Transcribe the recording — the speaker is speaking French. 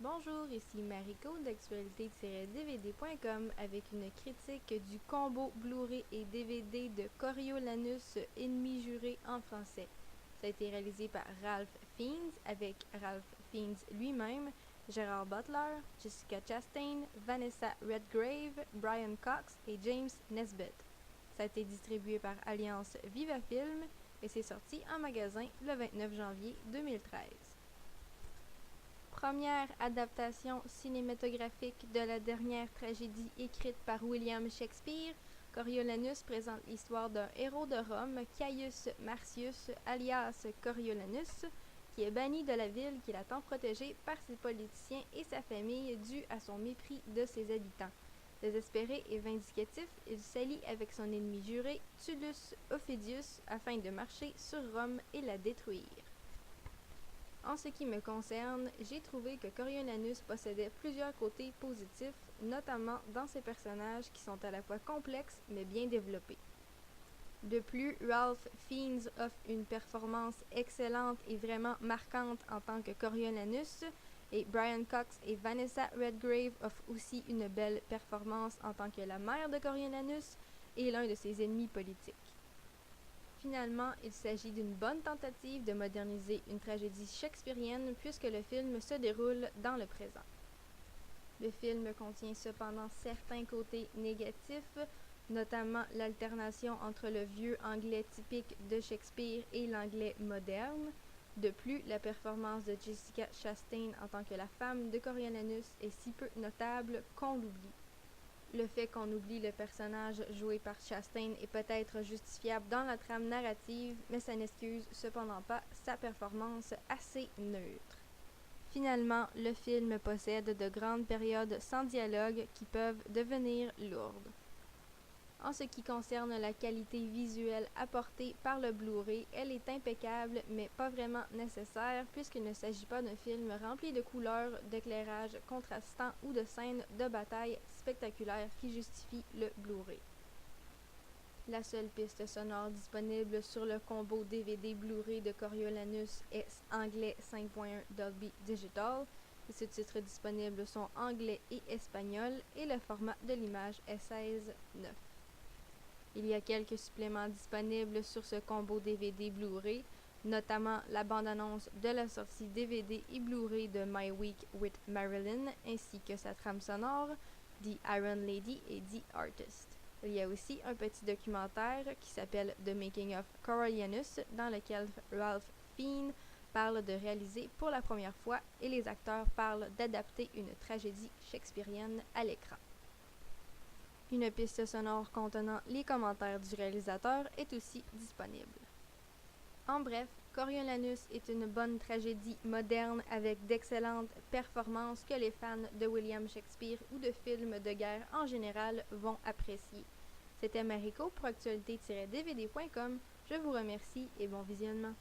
Bonjour, ici Mariko d'actualité-dvd.com avec une critique du combo Blu-ray et DVD de Coriolanus Ennemi juré en français. Ça a été réalisé par Ralph Fiennes avec Ralph Fiennes lui-même, Gerard Butler, Jessica Chastain, Vanessa Redgrave, Brian Cox et James Nesbitt. Ça a été distribué par Alliance Viva Film et c'est sorti en magasin le 29 janvier 2013. Première adaptation cinématographique de la dernière tragédie écrite par William Shakespeare, Coriolanus présente l'histoire d'un héros de Rome, Caius Marcius, alias Coriolanus, qui est banni de la ville qu'il a tant protégée par ses politiciens et sa famille dû à son mépris de ses habitants. Désespéré et vindicatif, il s'allie avec son ennemi juré, Tullus Ophidius, afin de marcher sur Rome et la détruire. En ce qui me concerne, j'ai trouvé que Coriolanus possédait plusieurs côtés positifs, notamment dans ses personnages qui sont à la fois complexes mais bien développés. De plus, Ralph Fiennes offre une performance excellente et vraiment marquante en tant que Coriolanus, et Brian Cox et Vanessa Redgrave offrent aussi une belle performance en tant que la mère de Coriolanus et l'un de ses ennemis politiques. Finalement, il s'agit d'une bonne tentative de moderniser une tragédie shakespearienne puisque le film se déroule dans le présent. Le film contient cependant certains côtés négatifs, notamment l'alternation entre le vieux anglais typique de Shakespeare et l'anglais moderne. De plus, la performance de Jessica Chastain en tant que la femme de Coriolanus est si peu notable qu'on l'oublie. Le fait qu'on oublie le personnage joué par Chastain est peut-être justifiable dans la trame narrative, mais ça n'excuse cependant pas sa performance assez neutre. Finalement, le film possède de grandes périodes sans dialogue qui peuvent devenir lourdes. En ce qui concerne la qualité visuelle apportée par le Blu-ray, elle est impeccable mais pas vraiment nécessaire puisqu'il ne s'agit pas d'un film rempli de couleurs, d'éclairage contrastant ou de scènes de bataille spectaculaires qui justifient le Blu-ray. La seule piste sonore disponible sur le combo DVD Blu-ray de Coriolanus est anglais 5.1 Dolby Digital. Les sous-titres disponibles sont anglais et espagnol et le format de l'image est 16:9. Il y a quelques suppléments disponibles sur ce combo DVD Blu-ray, notamment la bande-annonce de la sortie DVD et Blu-ray de My Week with Marilyn, ainsi que sa trame sonore, The Iron Lady et The Artist. Il y a aussi un petit documentaire qui s'appelle The Making of Coriolanus, dans lequel Ralph Fiennes parle de réaliser pour la première fois et les acteurs parlent d'adapter une tragédie shakespearienne à l'écran. Une piste sonore contenant les commentaires du réalisateur est aussi disponible. En bref, Coriolanus est une bonne tragédie moderne avec d'excellentes performances que les fans de William Shakespeare ou de films de guerre en général vont apprécier. C'était Mariko pour actualité-dvd.com. Je vous remercie et bon visionnement.